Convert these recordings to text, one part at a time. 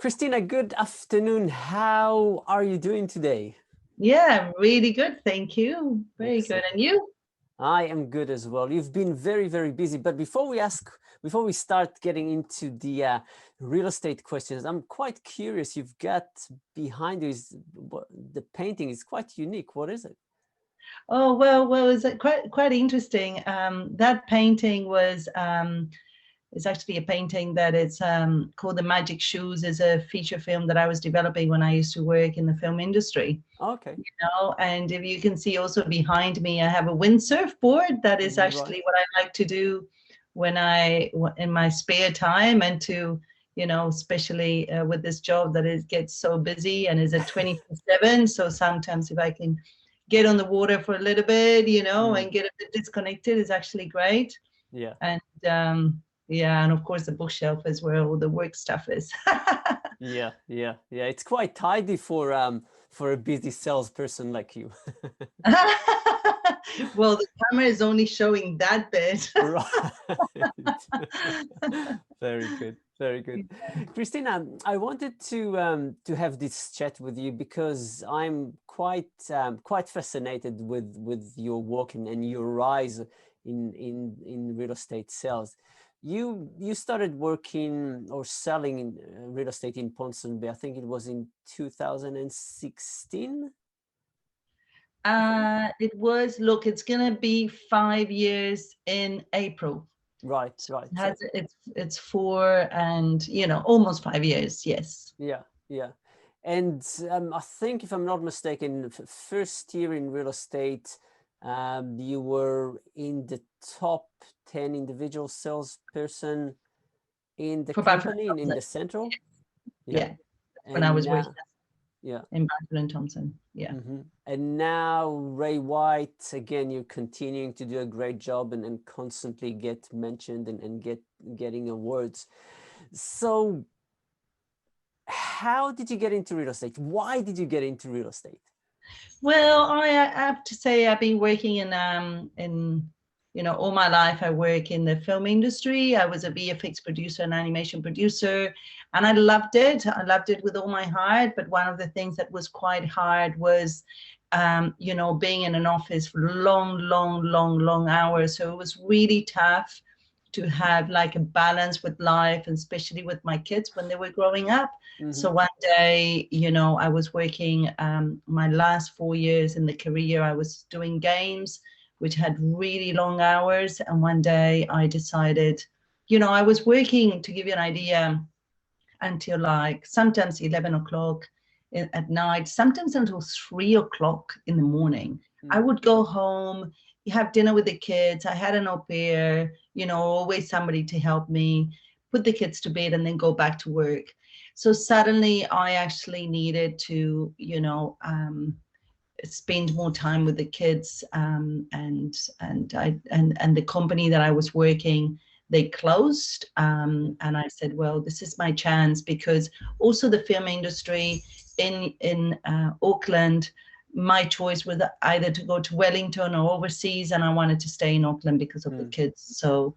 Cristina, good afternoon. How are you doing today? Yeah, really good. Thank you. Very good. Excellent. And you? I am good as well. You've been very, very busy. But before we start getting into the real estate questions, I'm quite curious. You've got behind you the painting is quite unique. What is it? Oh, well, it's quite interesting. That painting was is actually a painting that is called The Magic Shoes. Is a feature film that I was developing when I used to work in the film industry. Okay. And if you can see also behind me, I have a windsurf board. That is Right. actually what I like to do when in my spare time, and to especially with this job that it gets so busy and is at 24/7. So sometimes if I can get on the water for a little bit, Mm, and get a bit disconnected, is actually great. yeah. And yeah, and of course the bookshelf is where all the work stuff is. Yeah. It's quite tidy for a busy salesperson like you. Well, the camera is only showing that bit. Right. Very good. Very good. Christina, I wanted to have this chat with you because I'm quite fascinated with your work and your rise in real estate sales. You started working or selling in real estate in Ponsonby. I think it was in 2016. Look, it's gonna be 5 years in April. Right, So right. it has, it's 4 and almost 5 years. Yes. Yeah. And I think, if I'm not mistaken, first year in real estate, you were in the top 10 individual salesperson in the For Bradford company and in Thompson. the central. Yeah. Yeah, when I And was working now, yeah. in Bradford and Thompson. Yeah. And now, Ray White, again, you're continuing to do a great job and constantly get mentioned and getting awards. So, how did you get into real estate? Why did you get into real estate? Well, I have to say I've been working all my life. I work in the film industry. I was a VFX producer and animation producer, and I loved it. I loved it with all my heart. But one of the things that was quite hard was, being in an office for long hours. So it was really tough to have like a balance with life, and especially with my kids when they were growing up. So one day, I was working my last 4 years in the career. I was doing games, which had really long hours. And one day I decided, I was working, to give you an idea, until like sometimes 11 o'clock at night, sometimes until 3 o'clock in the morning. I would go home, have dinner with the kids. I had an au pair, always somebody to help me put the kids to bed and then go back to work. So suddenly I actually needed to, spend more time with the kids, and the company that I was working, they closed, and I said, well, this is my chance, because also the film industry in Auckland, my choice was either to go to Wellington or overseas, and I wanted to stay in Auckland because of the kids. So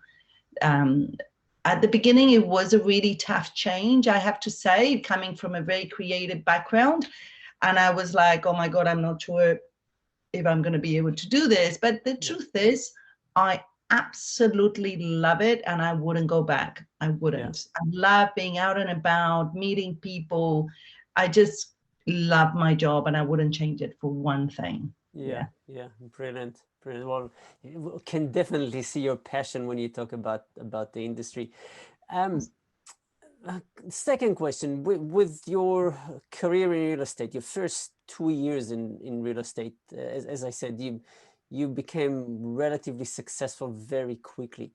at the beginning, it was a really tough change, I have to say, coming from a very creative background. And I was like, oh my God, I'm not sure if I'm going to be able to do this. But the truth is, I absolutely love it, and I wouldn't go back. I wouldn't. I love being out and about, meeting people. I just love my job, and I wouldn't change it for one thing. Yeah. Brilliant. Well, you can definitely see your passion when you talk about the industry. Second question, with your career in real estate, your first 2 years in real estate, as I said, you became relatively successful very quickly.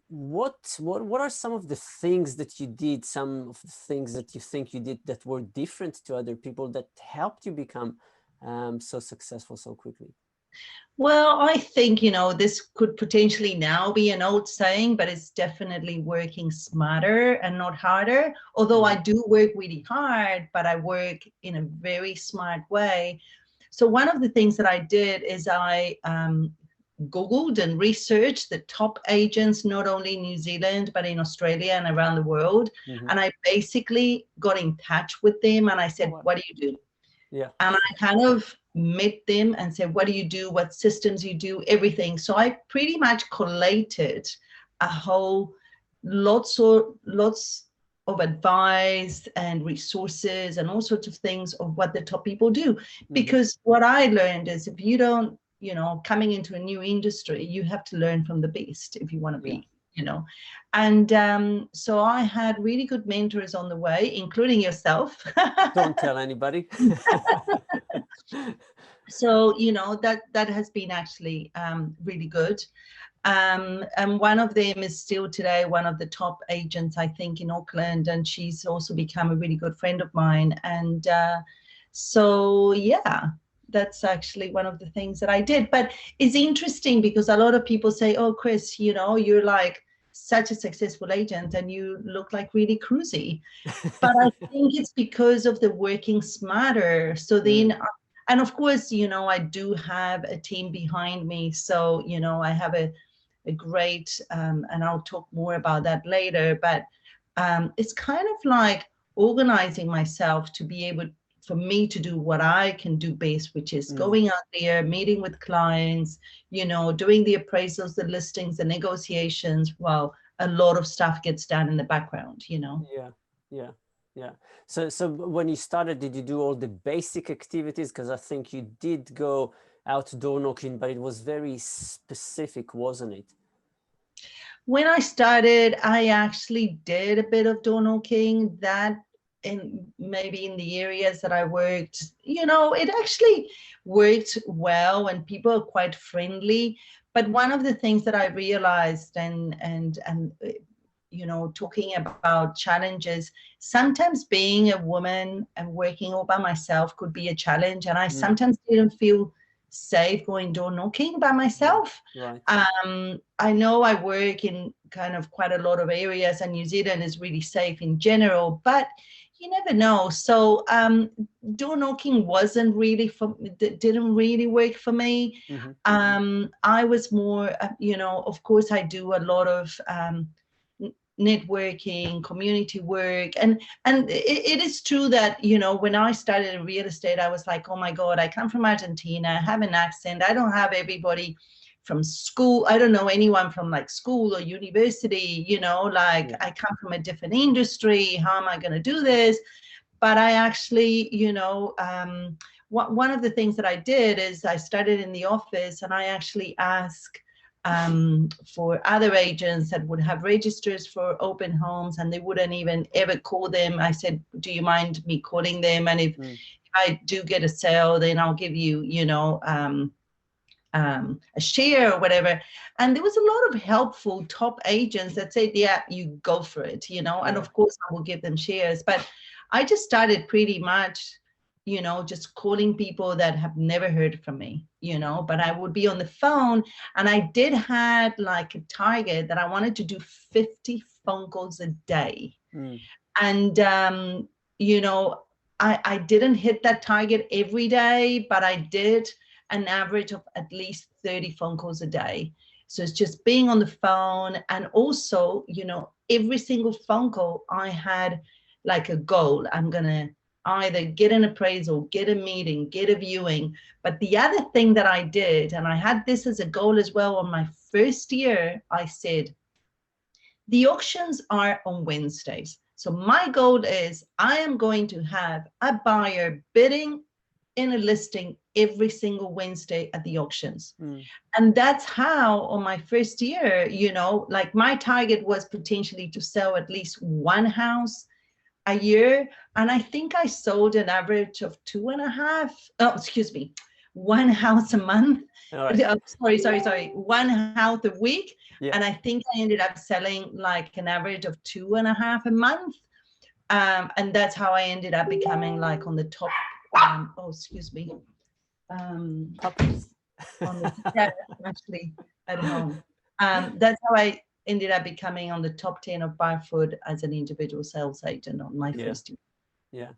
What are some of the things that you did, some of the things that you think you did that were different to other people that helped you become so successful so quickly? Well, I think, this could potentially now be an old saying, but it's definitely working smarter and not harder. Although I do work really hard, but I work in a very smart way. So one of the things that I did is I Googled and researched the top agents, not only in New Zealand, but in Australia and around the world. And I basically got in touch with them and I said, what do you do? Yeah. And I kind of met them and said, what do you do? What systems you do? Everything. So I pretty much collated a whole lots of advice and resources and all sorts of things of what the top people do. Because what I learned is if you don't, you know, coming into a new industry, you have to learn from the best if you want to be, you know. And so I had really good mentors on the way, including yourself. Don't tell anybody. So, you know, that has been actually really good. And one of them is still today one of the top agents, I think, in Auckland, and she's also become a really good friend of mine. And so, yeah, that's actually one of the things that I did. But it's interesting because a lot of people say, oh, Chris, you know, you're like such a successful agent and you look like really cruisy. But I think it's because of the working smarter. So then, and of course, you know, I do have a team behind me. So, you know, I have a great, and I'll talk more about that later, but it's kind of like organizing myself to be able, for me to do what I can do best, which is going out there, meeting with clients, you know, doing the appraisals, the listings, the negotiations, while a lot of stuff gets done in the background, you know. Yeah. So when you started, did you do all the basic activities? Because I think you did go outdoor knocking, but it was very specific, wasn't it? When I started, I actually did a bit of door knocking. That in maybe in the areas that I worked, you know, it actually worked well and people are quite friendly. But one of the things that I realized and you know, talking about challenges, sometimes being a woman and working all by myself could be a challenge. And I sometimes didn't feel safe going door knocking by myself. Right. I know I work in kind of quite a lot of areas and New Zealand is really safe in general, but you never know. So door knocking wasn't really didn't really work for me. I was more, you know, of course I do a lot of networking, community work, and it is true that, you know, when I started in real estate, I was like, oh my God, I come from Argentina, I have an accent, I don't have everybody from school, I don't know anyone from like school or university, you know, like I come from a different industry, how am I going to do this? But I actually, you know, one of the things that I did is I started in the office and I actually asked for other agents that would have registers for open homes and they wouldn't even ever call them. I said, do you mind me calling them? And if I do get a sale, then I'll give you, you know, a share or whatever. And there was a lot of helpful top agents that said, yeah, you go for it, you know, and of course I will give them shares. But I just started pretty much, you know, just calling people that have never heard from me, you know, but I would be on the phone and I did have like a target that I wanted to do 50 phone calls a day. And, you know, I didn't hit that target every day, but I did an average of at least 30 phone calls a day. So it's just being on the phone. And also, you know, every single phone call I had like a goal. I'm going to either get an appraisal, get a meeting, get a viewing. But the other thing that I did, and I had this as a goal as well on my first year, I said, the auctions are on Wednesdays. So my goal is I am going to have a buyer bidding in a listing every single Wednesday at the auctions. And that's how on my first year, you know, like my target was potentially to sell at least one house a year. And I think I sold an average of 2.5, one house a month. Right. Sorry, one house a week. Yeah. And I think I ended up selling like an average of 2.5 a month. And that's how I ended up becoming like on the top, Puppies. on the, actually at home. That's how I ended up becoming on the top 10 of Barfoot as an individual sales agent on my first year. Yeah.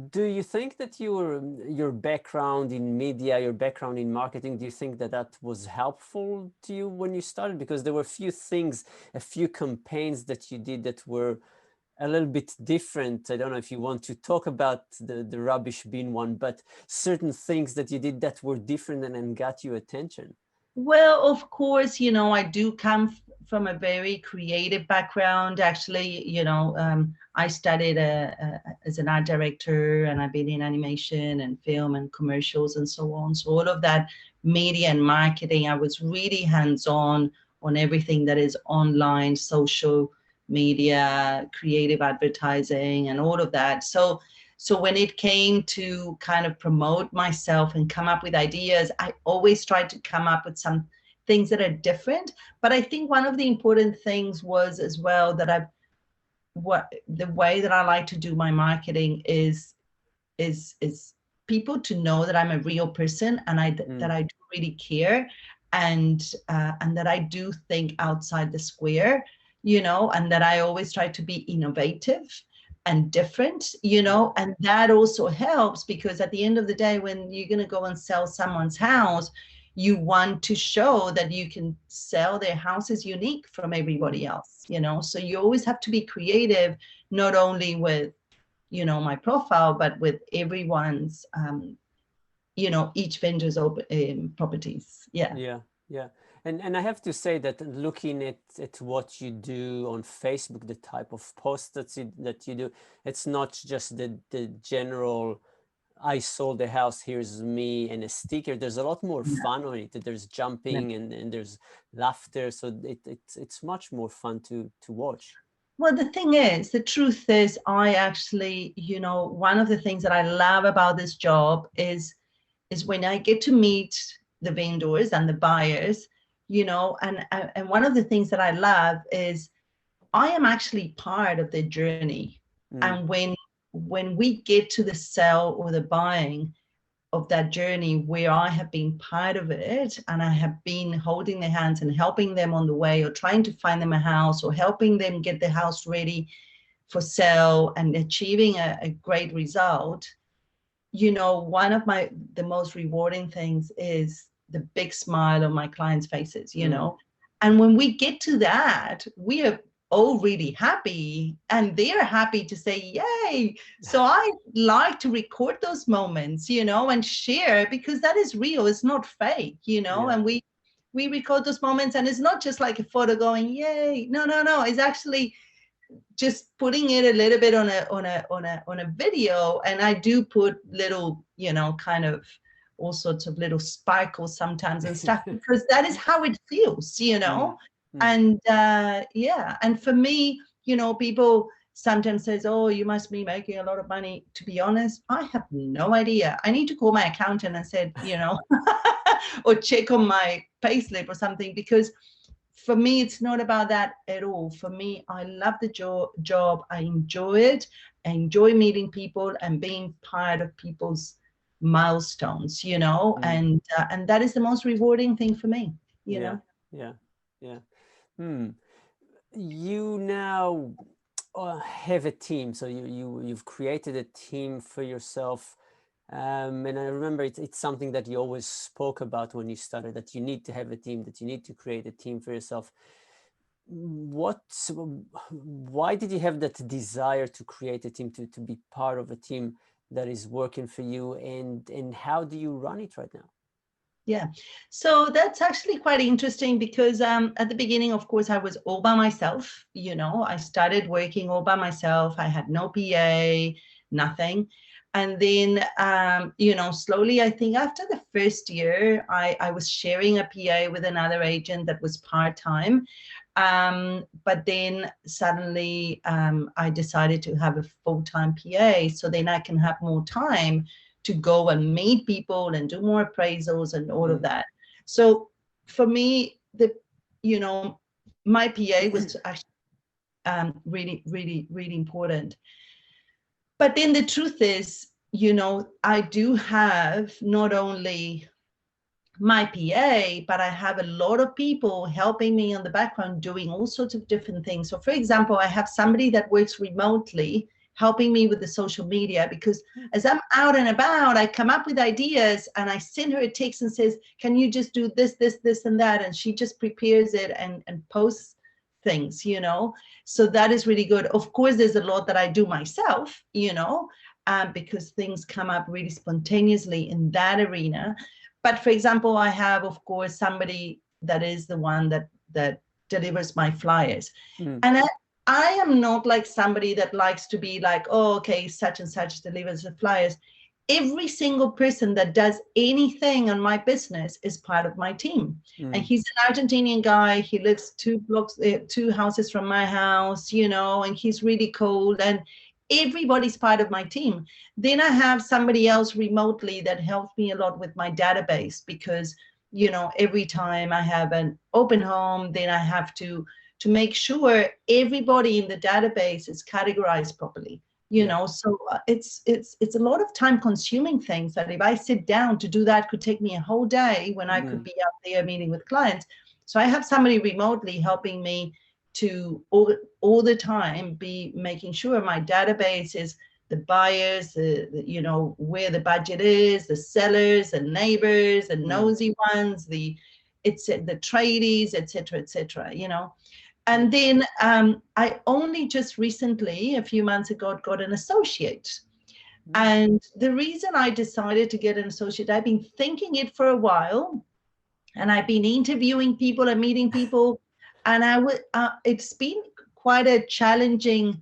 Do you think that your background in media, your background in marketing, do you think that that was helpful to you when you started? Because there were a few things, a few campaigns that you did that were a little bit different. I don't know if you want to talk about the rubbish bin one, but certain things that you did that were different and got you attention. Well, of course, you know, I do come from a very creative background. Actually, you know, I studied as an art director, and I've been in animation and film and commercials and so on. So all of that media and marketing, I was really hands-on on everything that is online, social media, creative advertising, and all of that. So when it came to kind of promote myself and come up with ideas, I always tried to come up with some things that are different. But I think one of the important things was as well that the way that I like to do my marketing is people to know that I'm a real person, and that I do really care, and that I do think outside the square, you know, and that I always try to be innovative and different, you know, and that also helps because at the end of the day, when you're going to go and sell someone's house, you want to show that you can sell their house is unique from everybody else, you know. So you always have to be creative, not only with, you know, my profile, but with everyone's, you know, each vendor's properties. Yeah. And I have to say that looking at what you do on Facebook, the type of posts that you do, it's not just the general, I sold the house, here's me, and a sticker. There's a lot more fun on it. There's jumping and there's laughter. So it's much more fun to watch. Well, the thing is, the truth is, I actually, you know, one of the things that I love about this job is when I get to meet the vendors and the buyers, you know, and one of the things that I love is I am actually part of the journey. And when we get to the sell or the buying of that journey where I have been part of it, and I have been holding their hands and helping them on the way, or trying to find them a house, or helping them get the house ready for sale and achieving a great result, you know, one of the most rewarding things is the big smile on my clients' faces, you know. And when we get to that, we are all really happy, and they're happy to say, yay. So I like to record those moments, you know, and share, because that is real. It's not fake, you know. And we record those moments, and it's not just like a photo going, yay. No. It's actually just putting it a little bit on a video. And I do put little, you know, kind of all sorts of little sparkles sometimes and stuff, because that is how it feels, you know. And and for me, you know, people sometimes says, oh, you must be making a lot of money. To be honest, I have no idea. I need to call my accountant and said, you know, or check on my payslip or something, because for me, it's not about that at all. For me, I love the job. I enjoy it. I enjoy meeting people and being part of people's milestones, you know, and that is the most rewarding thing for me, you know. You now have a team, so you've created a team for yourself. And I remember it's something that you always spoke about when you started, that you need to have a team, that you need to create a team for yourself. Why did you have that desire to create a team, to be part of a team that is working for you, and how do you run it right now? Yeah, so that's actually quite interesting, because at the beginning, of course, I was all by myself. You know, I started working all by myself. I had no PA, nothing. And then, you know, slowly, I think after the first year, I was sharing a PA with another agent that was part-time. But then suddenly I decided to have a full-time PA, so then I can have more time to go and meet people and do more appraisals and all of that. So for me, you know, my PA was actually really, really, really important. But then the truth is, you know, I do have not only my PA, but I have a lot of people helping me on the background doing all sorts of different things. So for example, I have somebody that works remotely helping me with the social media, because as I'm out and about, I come up with ideas and I send her a text and says, can you just do this, this, this, and that? And she just prepares it and posts things, you know. So that is really good. Of course, there's a lot that I do myself, you know, because things come up really spontaneously in that arena. But for example, I have, of course, somebody that is the one that delivers my flyers. And I am not like somebody that likes to be like, oh, okay, such and such delivers the flyers. Every single person that does anything on my business is part of my team. And he's an Argentinian guy. He lives 2 houses from my house, you know, and he's really cool. And everybody's part of my team. Then I have somebody else remotely that helps me a lot with my database, because, you know, every time I have an open home, then I have to make sure everybody in the database is categorized properly, you know. So it's a lot of time consuming things that if I sit down to do that could take me a whole day when I could be out there meeting with clients. So I have somebody remotely helping me to all the time be making sure my database is the buyers, the you know, where the budget is, the sellers and neighbors and nosy ones, the tradies, etc., you know. And then I only just recently, a few months ago, got an associate. And the reason I decided to get an associate, I've been thinking it for a while, and I've been interviewing people and meeting people, and it's been quite a challenging.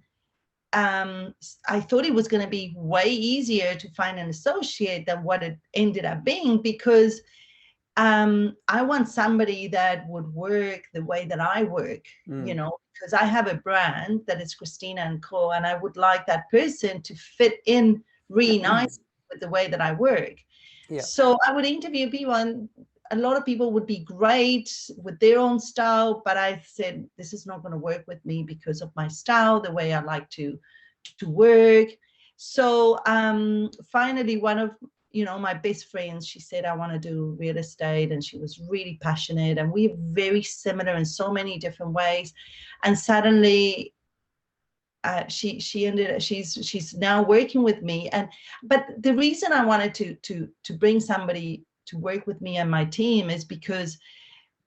I thought it was going to be way easier to find an associate than what it ended up being, because I want somebody that would work the way that I work, you know, because I have a brand that is Cristina and Co. And I would like that person to fit in really nice with the way that I work. So I would interview people, and a lot of people would be great with their own style, but I said, this is not going to work with me because of my style, the way I like to work. So finally, one of, you know, my best friends, she said, I want to do real estate, and she was really passionate, and we're very similar in so many different ways. And suddenly she's now working with me. But the reason I wanted to bring somebody to work with me and my team is because,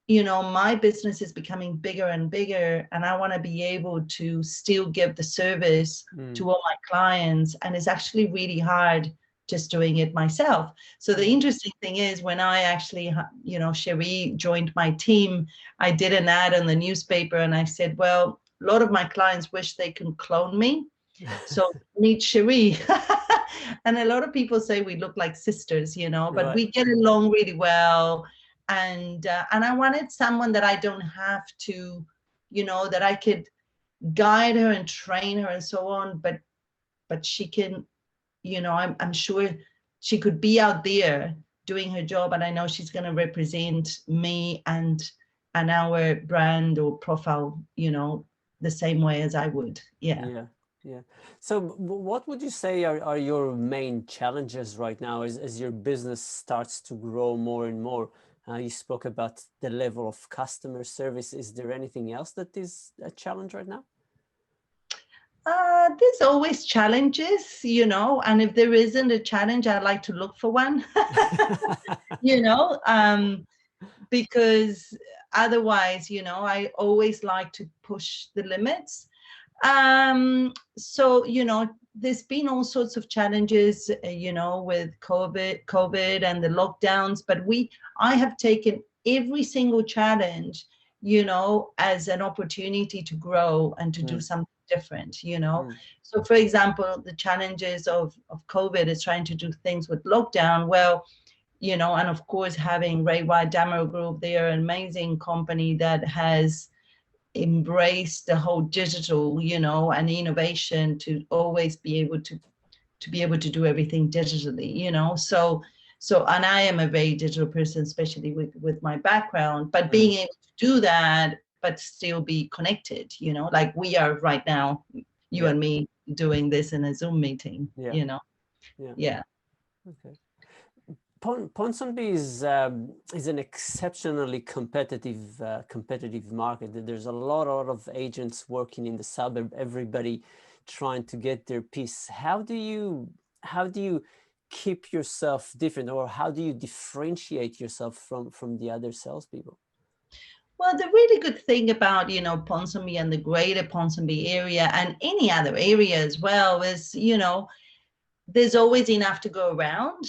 you know, my business is becoming bigger and bigger, and I want to be able to still give the service to all my clients. And it's actually really hard just doing it myself. So the interesting thing is, when I actually, you know, Cherie joined my team, I did an ad in the newspaper, and I said, well, a lot of my clients wish they can clone me. So meet Cherie. And a lot of people say we look like sisters, you know, but we get along really well. And I wanted someone that I don't have to, you know, that I could guide her and train her and so on, but she can, you know, I'm sure she could be out there doing her job, and I know she's going to represent me and our brand or profile, you know, the same way as I would. Yeah. So what would you say are your main challenges right now as your business starts to grow more and more? You spoke about the level of customer service. Is there anything else that is a challenge right now? There's always challenges, you know, and if there isn't a challenge, I like to look for one, you know, because otherwise, you know, I always like to push the limits. So, you know, there's been all sorts of challenges, you know, with COVID and the lockdowns, but I have taken every single challenge, you know, as an opportunity to grow and to do something different, you know. So for example, the challenges of COVID is trying to do things with lockdown. Well, you know, and of course having Ray White Damero Group, they are an amazing company that has embraced the whole digital, you know, and innovation to always be able to do everything digitally, you know. So and I am a very digital person, especially with my background, but being able to do that but still be connected, you know, like we are right now, you and me doing this in a Zoom meeting, you know. Okay. Ponsonby is an exceptionally competitive market. There's a lot of agents working in the suburb. Everybody trying to get their piece. How do you keep yourself different, or how do you differentiate yourself from the other salespeople? Well, the really good thing about, Ponsonby and the greater Ponsonby area and any other area as well is, there's always enough to go around,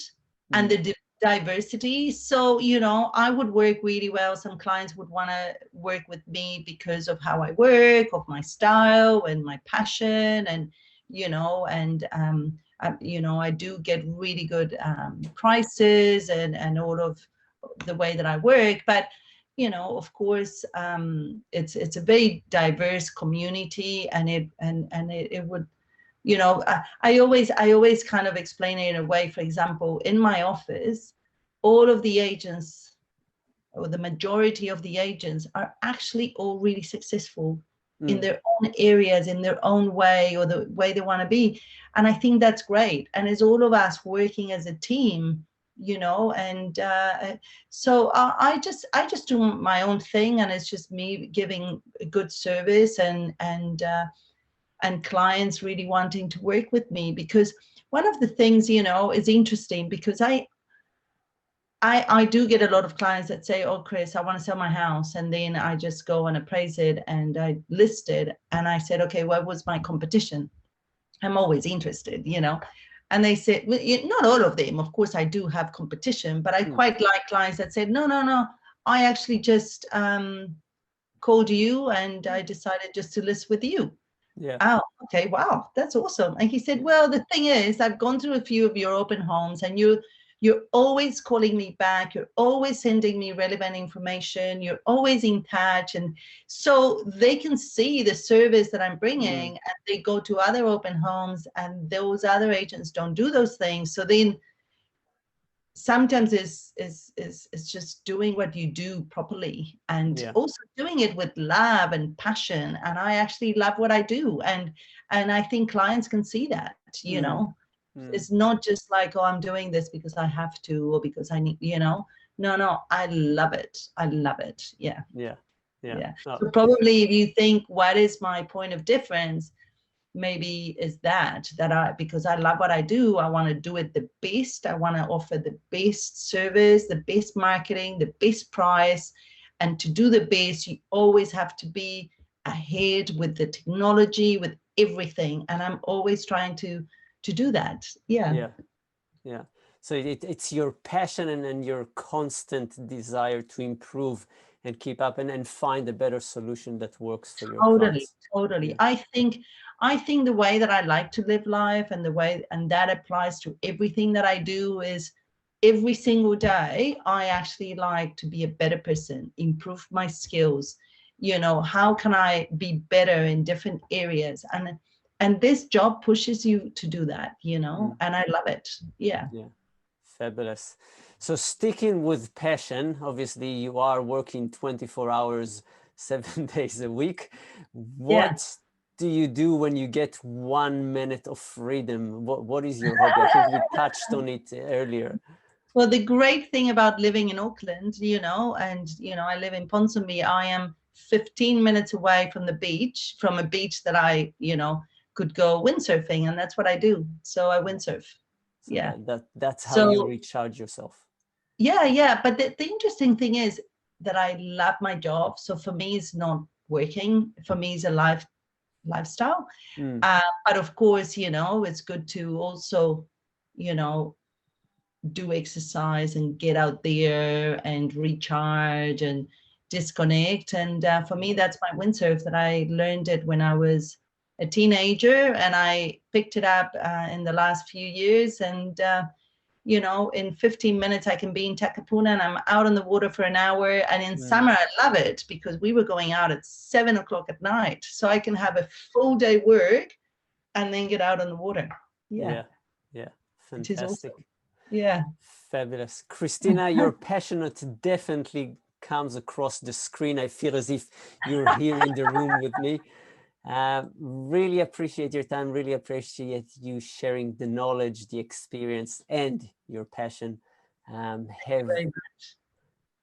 and the diversity. So, I would work really well. Some clients would want to work with me because of how I work, of my style and my passion, and, I do get really good prices and all of the way that I work. But of course, it's a very diverse community, and it would, I always kind of explain it in a way. For example, in my office, all of the agents, or the majority of the agents, are actually all really successful in their own areas, in their own way, or the way they want to be. And I think that's great. And it's all of us working as a team, and so I just do my own thing, and it's just me giving a good service, and clients really wanting to work with me. Because one of the things, is interesting, because I do get a lot of clients that say, oh, Chris, I want to sell my house. And then I just go and appraise it, and I list it. And I said, okay, what was my competition? I'm always interested, And they said, well, not all of them, of course, I do have competition, but I quite like clients that said, no, I actually just called you, and I decided just to list with you. Yeah. Oh, okay, wow, that's awesome. And he said, well, the thing is, I've gone through a few of your open homes, and you're always calling me back. You're always sending me relevant information. You're always in touch. And so they can see the service that I'm bringing, and they go to other open homes, and those other agents don't do those things. So then sometimes it's just doing what you do properly, and also doing it with love and passion. And I actually love what I do. And I think clients can see that, It's not just like, oh, I'm doing this because I have to, or because I need, no, I love it. I love it. Yeah. Oh. So probably if you think, what is my point of difference, maybe is that because I love what I do, I want to do it the best. I want to offer the best service, the best marketing, the best price. And to do the best, you always have to be ahead with the technology, with everything. And I'm always trying to do that. Yeah. So it's your passion and your constant desire to improve and keep up and find a better solution that works for your clients. Totally. I think the way that I like to live life, and that applies to everything that I do, is every single day I actually like to be a better person, improve my skills. How can I be better in different areas? And this job pushes you to do that, and I love it. Yeah. Fabulous. So sticking with passion, obviously you are working 24 hours, 7 days a week. What do you do when you get 1 minute of freedom? What is your hobby? I think we touched on it earlier. Well, the great thing about living in Auckland, and, I live in Ponsonby, I am 15 minutes away from the beach, from a beach that I, could go windsurfing, and that's what I do. So I windsurf. So that's how you recharge yourself. Yeah. But the interesting thing is that I love my job. So for me, it's not working. For me, it's a lifestyle. But of course, it's good to also, do exercise and get out there and recharge and disconnect. And for me, that's my windsurf, that I learned it when I was a teenager, and I picked it up in the last few years. And in 15 minutes I can be in Takapuna, and I'm out on the water for an hour. And in summer I love it, because we were going out at 7 o'clock at night, so I can have a full day work and then get out on the water. Yeah. Fantastic. Awesome. Yeah. Fabulous. Cristina, your passionate definitely comes across the screen. I feel as if you're here in the room with me. Really appreciate your time. Really appreciate you sharing the knowledge, the experience, and your passion. Have very much.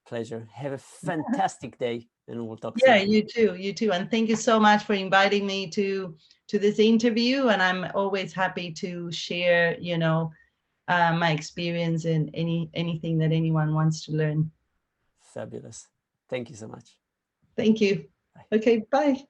Pleasure. Have a fantastic day. and we'll talk Yeah, soon. you too. And thank you so much for inviting me to this interview. And I'm always happy to share, my experience in anything that anyone wants to learn. Fabulous. Thank you so much. Thank you. Bye. Okay, bye.